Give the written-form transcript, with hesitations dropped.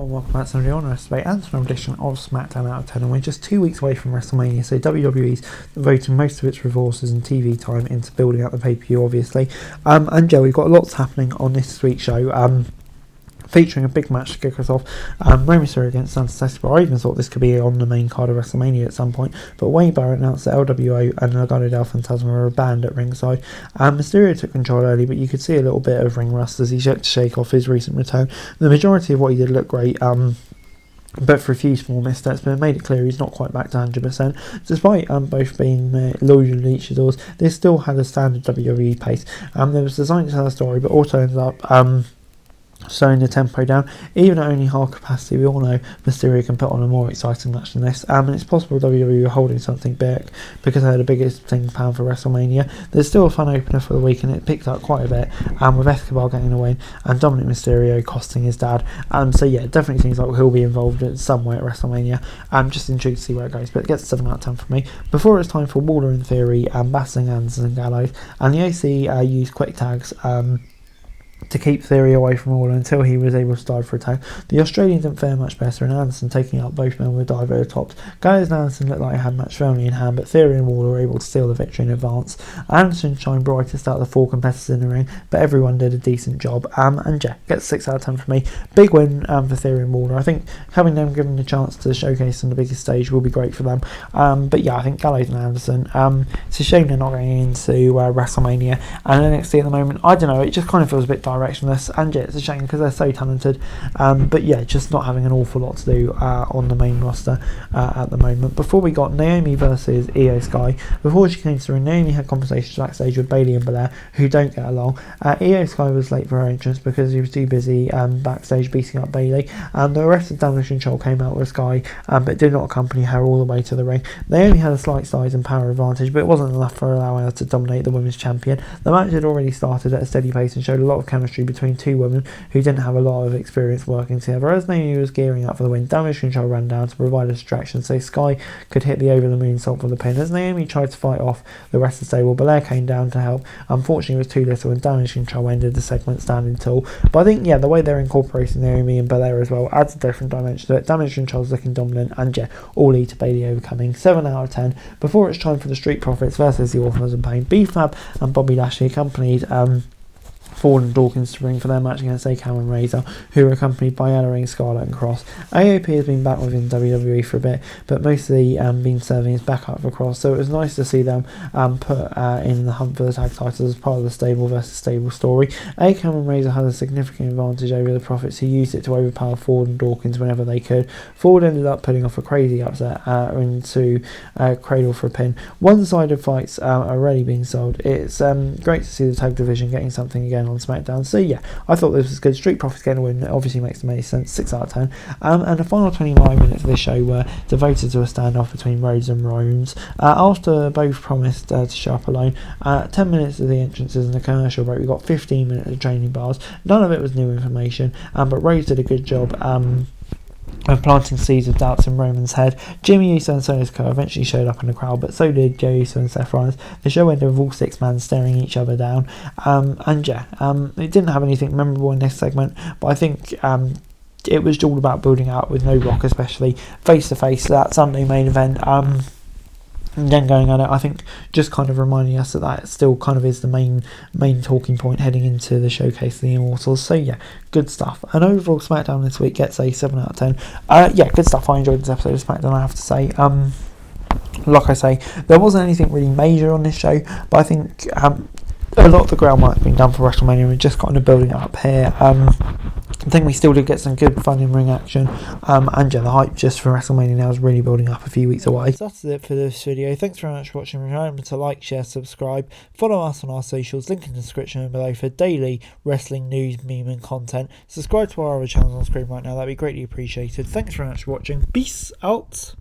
and welcome back to the Honor Estate and to an edition of Smackdown Out of 10, and we're just 2 weeks away from WrestleMania, so WWE's devoting most of its resources and TV time into building out the pay-per-view, obviously. And Joe, we've got lots happening on this week's show, featuring a big match to kick us off, Rey Mysterio against Santa. I even thought this could be on the main card of WrestleMania at some point, but Wade Barrett announced that LWO and Legado del Fantasma were banned at ringside. Mysterio took control early, but you could see a little bit of ring rust as he checked to shake off his recent return. The majority of what he did looked great, but for a few small missteps, but it made it clear he's not quite back to 100%. Despite both being loyal luchadors, they still had a standard WWE pace. There was designed to tell a story, but also ended up slowing the tempo down. Even at only half capacity, we all know Mysterio can put on a more exciting match than this, and it's possible WWE were holding something big because they had the biggest thing planned for WrestleMania. There's still a fun opener for the week, and it picked up quite a bit, with Escobar getting the win and Dominic Mysterio costing his dad. So yeah, it definitely seems like he'll be involved in some way at WrestleMania. I'm just intrigued to see where it goes, but it gets 7 out of 10 for me. Before it's time for Waller in Theory and battling Anderson and Gallows, and the AC used quick tags to keep Theory away from Waller until he was able to dive for a tag. The Australian didn't fare much better, and Anderson taking out both men with dive over the tops. Gallows and Anderson looked like they had match firmly in hand, but Theory and Waller were able to steal the victory in advance. Anderson shined brightest out of the 4 competitors in the ring, but everyone did a decent job. And yeah, gets 6 out of 10 for me. Big win for Theory and Waller. I think having them given the chance to showcase on the biggest stage will be great for them. But yeah, I think Gallows and Anderson, it's a shame they're not going into WrestleMania and NXT at the moment. I don't know, it just kind of feels a bit directionless, and yeah, it's a shame because they're so talented, but yeah, just not having an awful lot to do on the main roster at the moment. Before we got Naomi versus Io Sky. Before she came through, Naomi had conversations backstage with Bayley and Belair, who don't get along. Io Sky was late for her entrance because he was too busy backstage beating up Bayley, and the rest of Damage Control came out with Sky, but did not accompany her all the way to the ring. Naomi had a slight size and power advantage, but it wasn't enough for allowing her to dominate the women's champion. The match had already started at a steady pace and showed a lot of chemistry between two women who didn't have a lot of experience working together. As Naomi was gearing up for the win, Damage Control ran down to provide a distraction so Sky could hit the over the moonsault for the pin. As Naomi tried to fight off the rest of the stable, Belair came down to help. Unfortunately, it was too little, and Damage Control ended the segment standing tall. But I think, yeah, the way they're incorporating Naomi and Belair as well adds a different dimension to it. Damage Control's looking dominant, and yeah, all lead to Bayley overcoming. 7 out of 10. Before it's time for the Street Profits versus the Orphans of Pain, B-Fab and Bobby Lashley accompanied Ford and Dawkins to ring for their match against Akam and Razor, who were accompanied by Ella Ring, Scarlett and Cross. AOP has been back within WWE for a bit, but mostly been serving as backup for Cross, so it was nice to see them put in the hunt for the tag titles as part of the stable versus stable story. Akam and Razor had a significant advantage over the Profits, who used it to overpower Ford and Dawkins whenever they could. Ford ended up putting off a crazy upset into Cradle for a pin. One-sided fights are already being sold. It's great to see the tag division getting something again on SmackDown. So yeah, I thought this was good. Street Profits getting a win, it obviously makes the most sense. 6 out of 10. And the final 25 minutes of this show were devoted to a standoff between Rhodes and Rollins. After both promised to show up alone, 10 minutes of the entrances and the commercial break, we got 15 minutes of training bars. None of it was new information, but Rhodes did a good job and planting seeds of doubts in Roman's head. Jimmy Uso and Solo Sikoa eventually showed up in the crowd, but so did Jey Uso and Seth Rollins. The show ended with all 6 men staring each other down. It didn't have anything memorable in this segment, but I think it was all about building out with no Rock, especially face to face. That Sunday main event. And then going at it, I think just kind of reminding us that still kind of is the main talking point heading into the showcase of the Immortals. So yeah, good stuff. And overall, SmackDown this week gets a 7 out of 10. Yeah, good stuff. I enjoyed this episode of SmackDown, I have to say. Like I say, there wasn't anything really major on this show, but I think a lot of the groundwork has been done for WrestleMania. We're just kind of building it up here. I think we still did get some good fun in ring action, and yeah, the hype just for WrestleMania now is really building up a few weeks away. So that's it for this video. Thanks very much for watching. Remember to like, share, subscribe, follow us on our socials, link in the description below for daily wrestling news, meme and content. Subscribe to our other channels on screen right now, that'd be greatly appreciated. Thanks very much for watching. Peace out.